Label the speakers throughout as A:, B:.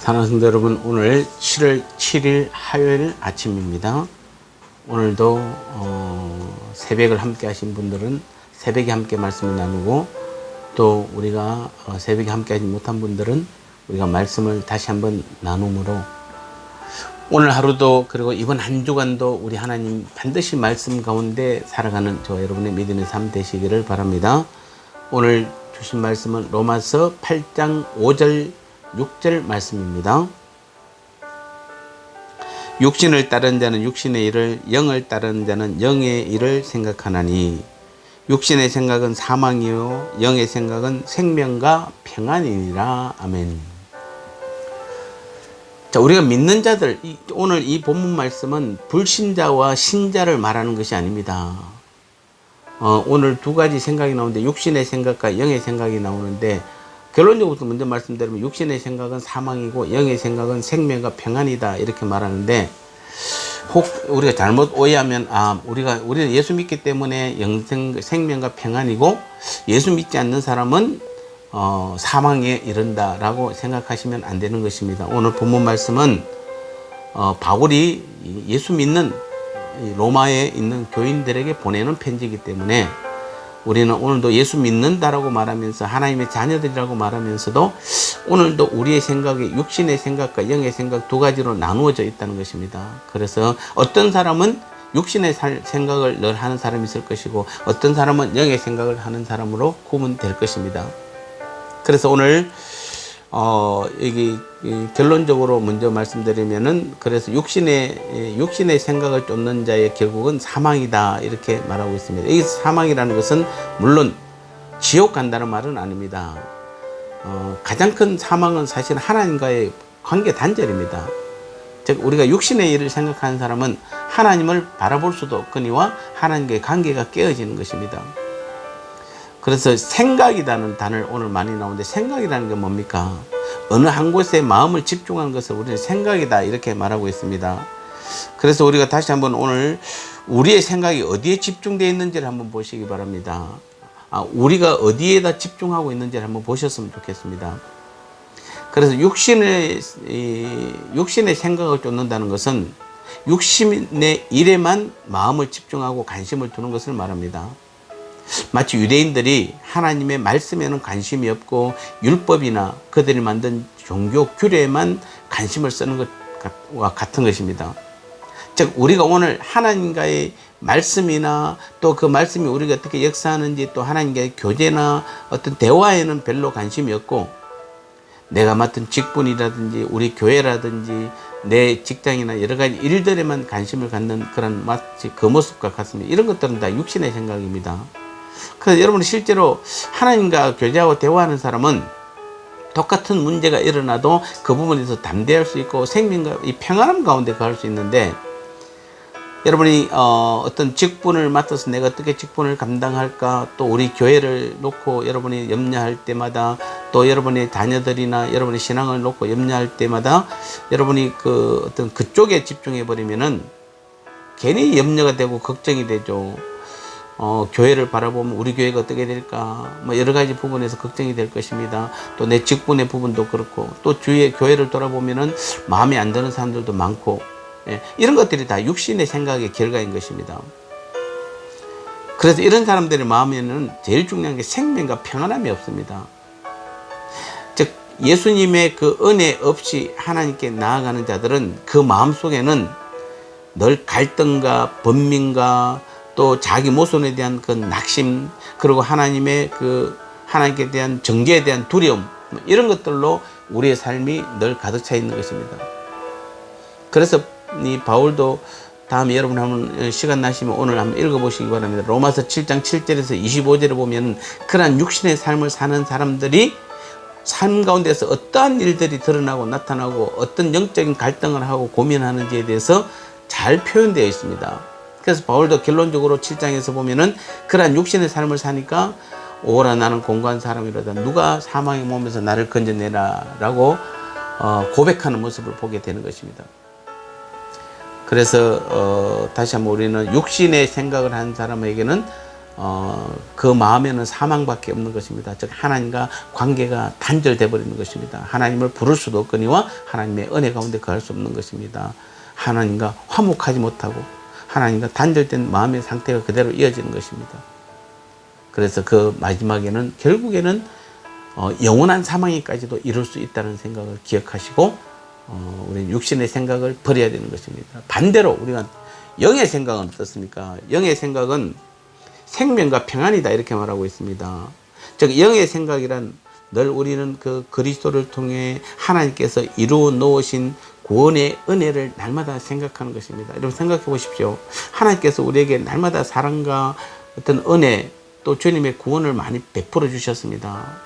A: 사랑하는 성도 여러분, 오늘 7월 7일 화요일 아침입니다. 오늘도 새벽을 함께 하신 분들은 새벽에 함께 말씀을 나누고, 또 우리가 새벽에 함께 하지 못한 분들은 우리가 말씀을 다시 한번 나눔으로 오늘 하루도, 그리고 이번 한 주간도 우리 하나님 반드시 말씀 가운데 살아가는 저와 여러분의 믿음의 삶 되시기를 바랍니다. 오늘 주신 말씀은 로마서 8장 5절 6절 말씀입니다. 육신을 따른 자는 육신의 일을, 영을 따르는 자는 영의 일을 생각하나니 육신의 생각은 사망이요 영의 생각은 생명과 평안이니라. 아멘. 자, 우리가 믿는 자들, 오늘 이 본문 말씀은 불신자와 신자를 말하는 것이 아닙니다. 오늘 두 가지 생각이 나오는데, 육신의 생각과 영의 생각이 나오는데, 결론적으로 먼저 말씀드리면 육신의 생각은 사망이고 영의 생각은 생명과 평안이다, 이렇게 말하는데, 혹 우리가 잘못 오해하면 우리는 예수 믿기 때문에 생명과 평안이고 예수 믿지 않는 사람은 사망에 이른다 라고 생각하시면 안 되는 것입니다. 오늘 본문 말씀은 바울이 예수 믿는 로마에 있는 교인들에게 보내는 편지이기 때문에, 우리는 오늘도 예수 믿는다라고 말하면서 하나님의 자녀들이라고 말하면서도 오늘도 우리의 생각이 육신의 생각과 영의 생각 두 가지로 나누어져 있다는 것입니다. 그래서 어떤 사람은 육신의 생각을 늘 하는 사람이 있을 것이고, 어떤 사람은 영의 생각을 하는 사람으로 구분될 것입니다. 그래서 오늘 여기 결론적으로 먼저 말씀드리면은, 그래서 육신의 생각을 쫓는 자의 결국은 사망이다, 이렇게 말하고 있습니다. 이 사망이라는 것은 물론 지옥 간다는 말은 아닙니다. 가장 큰 사망은 사실 하나님과의 관계 단절입니다. 즉, 우리가 육신의 일을 생각하는 사람은 하나님을 바라볼 수도 없거니와 하나님과의 관계가 깨어지는 것입니다. 그래서 생각이라는 단어를 오늘 많이 나오는데, 생각이라는 게 뭡니까? 어느 한 곳에 마음을 집중하는 것을 우리는 생각이다, 이렇게 말하고 있습니다. 그래서 우리가 다시 한번 오늘 우리의 생각이 어디에 집중되어 있는지를 한번 보시기 바랍니다. 우리가 어디에다 집중하고 있는지를 한번 보셨으면 좋겠습니다. 그래서 육신의 생각을 쫓는다는 것은 육신의 일에만 마음을 집중하고 관심을 두는 것을 말합니다. 마치 유대인들이 하나님의 말씀에는 관심이 없고 율법이나 그들이 만든 종교 규례에만 관심을 쓰는 것과 같은 것입니다. 즉, 우리가 오늘 하나님과의 말씀이나 또 그 말씀이 우리가 어떻게 역사하는지, 또 하나님과의 교제나 어떤 대화에는 별로 관심이 없고, 내가 맡은 직분이라든지 우리 교회라든지 내 직장이나 여러 가지 일들에만 관심을 갖는 그런 마치 그 모습과 같습니다. 이런 것들은 다 육신의 생각입니다. 그래서 여러분, 실제로 하나님과 교제하고 대화하는 사람은 똑같은 문제가 일어나도 그 부분에서 담대할 수 있고 생명과 이 평안함 가운데 갈 수 있는데, 여러분이 어떤 직분을 맡아서 내가 어떻게 직분을 감당할까, 또 우리 교회를 놓고 여러분이 염려할 때마다, 또 여러분의 자녀들이나 여러분의 신앙을 놓고 염려할 때마다 여러분이 어떤 그쪽에 집중해 버리면은 괜히 염려가 되고 걱정이 되죠. 교회를 바라보면 우리 교회가 어떻게 될까, 여러 가지 부분에서 걱정이 될 것입니다. 또 내 직분의 부분도 그렇고, 또 주위의 교회를 돌아보면은 마음에 안 드는 사람들도 많고, 이런 것들이 다 육신의 생각의 결과인 것입니다. 그래서 이런 사람들의 마음에는 제일 중요한 게 생명과 평안함이 없습니다. 즉, 예수님의 그 은혜 없이 하나님께 나아가는 자들은 그 마음 속에는 늘 갈등과 번민과 또 자기 모순에 대한 그 낙심, 그리고 하나님께 대한 정죄에 대한 두려움, 이런 것들로 우리의 삶이 늘 가득 차 있는 것입니다. 그래서 이 바울도 다음에 여러분 한번 시간 나시면 오늘 한번 읽어보시기 바랍니다. 로마서 7장 7절에서 25절에 보면 그러한 육신의 삶을 사는 사람들이 삶 가운데서 어떠한 일들이 드러나고 나타나고 어떤 영적인 갈등을 하고 고민하는지에 대해서 잘 표현되어 있습니다. 그래서 바울도 결론적으로 7장에서 보면은 그러한 육신의 삶을 사니까 오라 나는 공고한 사람이로다, 누가 사망의 몸에서 나를 건져내라 라고 고백하는 모습을 보게 되는 것입니다. 그래서 다시 한번 우리는 육신의 생각을 하는 사람에게는 그 마음에는 사망밖에 없는 것입니다. 즉 하나님과 관계가 단절돼 버리는 것입니다. 하나님을 부를 수도 없거니와 하나님의 은혜 가운데 거할 수 없는 것입니다. 하나님과 화목하지 못하고 하나님과 단절된 마음의 상태가 그대로 이어지는 것입니다. 그래서 그 마지막에는 결국에는 영원한 사망에까지도 이룰 수 있다는 생각을 기억하시고 우리 육신의 생각을 버려야 되는 것입니다. 반대로 우리가 영의 생각은 어떻습니까? 영의 생각은 생명과 평안이다 이렇게 말하고 있습니다. 즉 영의 생각이란 늘 우리는 그 그리스도를 통해 하나님께서 이루어 놓으신 구원의 은혜를 날마다 생각하는 것입니다. 여러분 생각해 보십시오. 하나님께서 우리에게 날마다 사랑과 어떤 은혜 또 주님의 구원을 많이 베풀어 주셨습니다.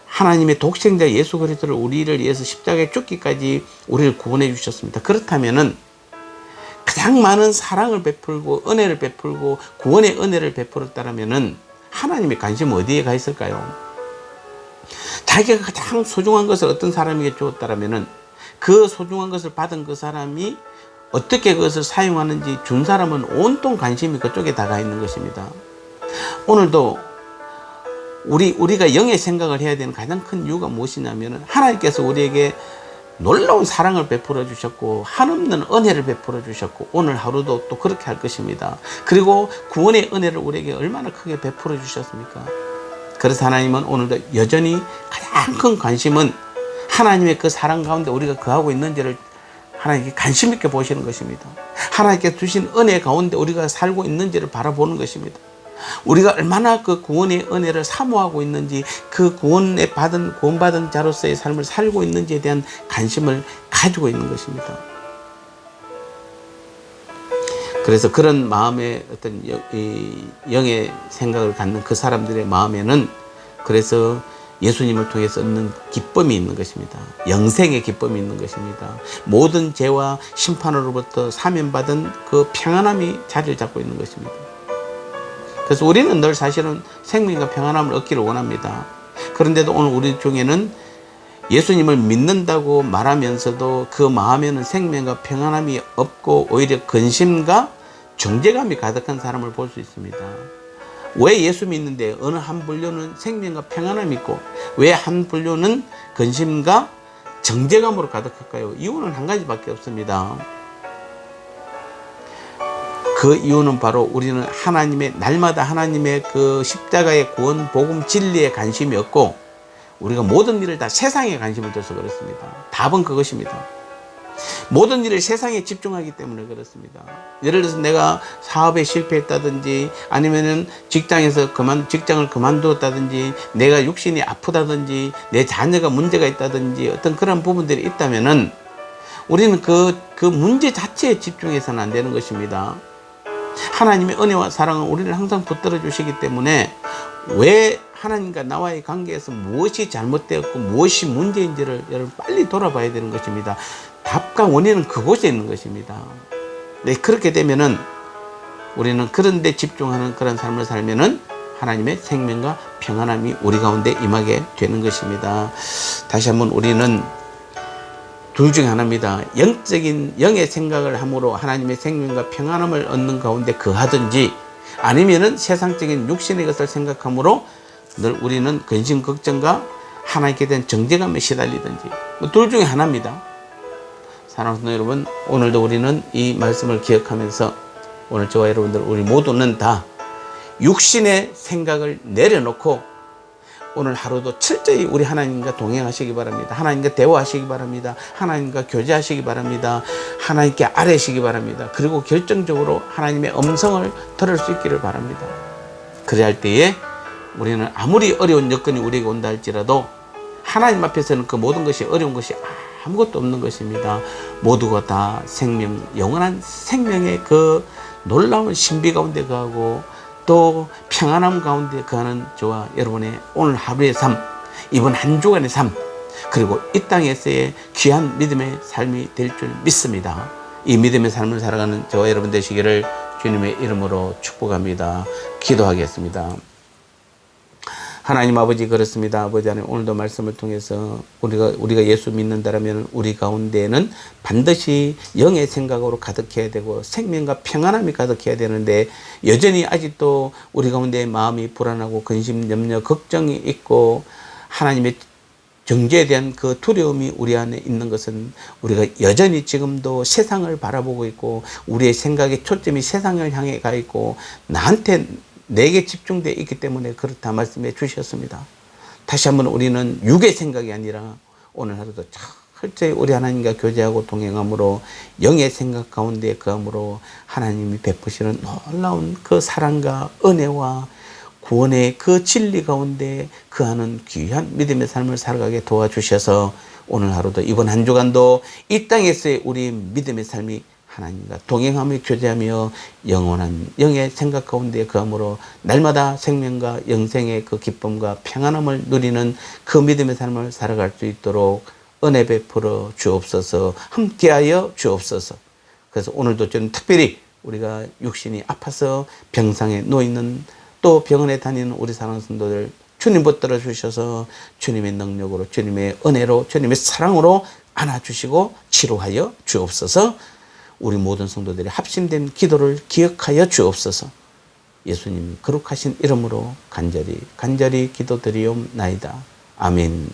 A: 하나님의 독생자 예수 그리스도를 우리를 위해서 십자가에 죽기까지 우리를 구원해 주셨습니다. 그렇다면은 가장 많은 사랑을 베풀고 은혜를 베풀고 구원의 은혜를 베풀었다면은 하나님의 관심은 어디에 가 있을까요? 자기가 가장 소중한 것을 어떤 사람에게 주었다면은 그 소중한 것을 받은 그 사람이 어떻게 그것을 사용하는지 준 사람은 온통 관심이 그쪽에 다 가 있는 것입니다. 오늘도 우리가 영의 생각을 해야 되는 가장 큰 이유가 무엇이냐면 하나님께서 우리에게 놀라운 사랑을 베풀어 주셨고 한없는 은혜를 베풀어 주셨고 오늘 하루도 또 그렇게 할 것입니다. 그리고 구원의 은혜를 우리에게 얼마나 크게 베풀어 주셨습니까? 그래서 하나님은 오늘도 여전히 가장 큰 관심은 하나님의 그 사랑 가운데 우리가 거하고 있는지를 하나님께 관심 있게 보시는 것입니다. 하나님께 주신 은혜 가운데 우리가 살고 있는지를 바라보는 것입니다. 우리가 얼마나 그 구원의 은혜를 사모하고 있는지 그 구원받은 자로서의 삶을 살고 있는지에 대한 관심을 가지고 있는 것입니다. 그래서 그런 마음의 어떤 영의 생각을 갖는 그 사람들의 마음에는 그래서 예수님을 통해서 얻는 기쁨이 있는 것입니다. 영생의 기쁨이 있는 것입니다. 모든 죄와 심판으로부터 사면받은 그 평안함이 자리를 잡고 있는 것입니다. 그래서 우리는 늘 사실은 생명과 평안함을 얻기를 원합니다. 그런데도 오늘 우리 중에는 예수님을 믿는다고 말하면서도 그 마음에는 생명과 평안함이 없고 오히려 근심과 정죄감이 가득한 사람을 볼 수 있습니다. 왜 예수 믿는데 어느 한 분류는 생명과 평안함이 있고 왜 한 분류는 근심과 정죄감으로 가득할까요? 이유는 한 가지밖에 없습니다. 그 이유는 바로 우리는 날마다 하나님의 그 십자가의 구원, 복음, 진리에 관심이 없고 우리가 모든 일을 다 세상에 관심을 둬서 그렇습니다. 답은 그것입니다. 모든 일을 세상에 집중하기 때문에 그렇습니다. 예를 들어서 내가 사업에 실패했다든지 아니면은 직장을 그만두었다든지 내가 육신이 아프다든지 내 자녀가 문제가 있다든지 어떤 그런 부분들이 있다면은 우리는 그 문제 자체에 집중해서는 안 되는 것입니다. 하나님의 은혜와 사랑은 우리를 항상 붙들어 주시기 때문에 왜 하나님과 나와의 관계에서 무엇이 잘못되었고 무엇이 문제인지를 여러분 빨리 돌아봐야 되는 것입니다. 답과 원인은 그곳에 있는 것입니다. 네, 그렇게 되면은 우리는 그런 데 집중하는 그런 삶을 살면은 하나님의 생명과 평안함이 우리 가운데 임하게 되는 것입니다. 다시 한번 우리는 둘 중에 하나입니다. 영의 생각을 함으로 하나님의 생명과 평안함을 얻는 가운데 거하든지 아니면은 세상적인 육신의 것을 생각함으로 늘 우리는 근심 걱정과 하나님께 대한 정죄감에 시달리든지 둘 중에 하나입니다. 사랑하는 성도 여러분, 오늘도 우리는 이 말씀을 기억하면서 오늘 저와 여러분들 우리 모두는 다 육신의 생각을 내려놓고 오늘 하루도 철저히 우리 하나님과 동행하시기 바랍니다. 하나님과 대화하시기 바랍니다. 하나님과 교제하시기 바랍니다. 하나님께 아뢰시기 바랍니다. 그리고 결정적으로 하나님의 음성을 들을 수 있기를 바랍니다. 그래야 할 때에 우리는 아무리 어려운 여건이 우리에게 온다 할지라도 하나님 앞에서는 그 모든 것이 어려운 것이 아무것도 없는 것입니다. 모두가 다 영원한 생명의 그 놀라운 신비 가운데 거하고 또 평안함 가운데 거하는 저와 여러분의 오늘 하루의 삶, 이번 한 주간의 삶, 그리고 이 땅에서의 귀한 믿음의 삶이 될 줄 믿습니다. 이 믿음의 삶을 살아가는 저와 여러분 되시기를 주님의 이름으로 축복합니다. 기도하겠습니다. 하나님 아버지 그렇습니다. 아버지 하나님 오늘도 말씀을 통해서 우리가 예수 믿는다라면 우리 가운데에는 반드시 영의 생각으로 가득해야 되고 생명과 평안함이 가득해야 되는데 여전히 아직도 우리 가운데 마음이 불안하고 근심, 염려, 걱정이 있고 하나님의 정죄에 대한 그 두려움이 우리 안에 있는 것은 우리가 여전히 지금도 세상을 바라보고 있고 우리의 생각의 초점이 세상을 향해 가 있고 내게 집중되어 있기 때문에 그렇다 말씀해 주셨습니다. 다시 한번 우리는 육의 생각이 아니라 오늘 하루도 철저히 우리 하나님과 교제하고 동행함으로 영의 생각 가운데 거함으로 하나님이 베푸시는 놀라운 그 사랑과 은혜와 구원의 그 진리 가운데 그하는 귀한 믿음의 삶을 살아가게 도와주셔서 오늘 하루도 이번 한 주간도 이 땅에서의 우리 믿음의 삶이 하나님과 동행하며 교제하며 영원한 영의 생각 가운데 거함으로 날마다 생명과 영생의 그 기쁨과 평안함을 누리는 그 믿음의 삶을 살아갈 수 있도록 은혜 베풀어 주옵소서. 함께하여 주옵소서. 그래서 오늘도 저는 특별히 우리가 육신이 아파서 병상에 누워있는 또 병원에 다니는 우리 사랑하는 성도들 주님 붙들어 주셔서 주님의 능력으로 주님의 은혜로 주님의 사랑으로 안아주시고 치료하여 주옵소서. 우리 모든 성도들이 합심된 기도를 기억하여 주옵소서. 예수님 거룩하신 이름으로 간절히 기도드리옵나이다. 아멘.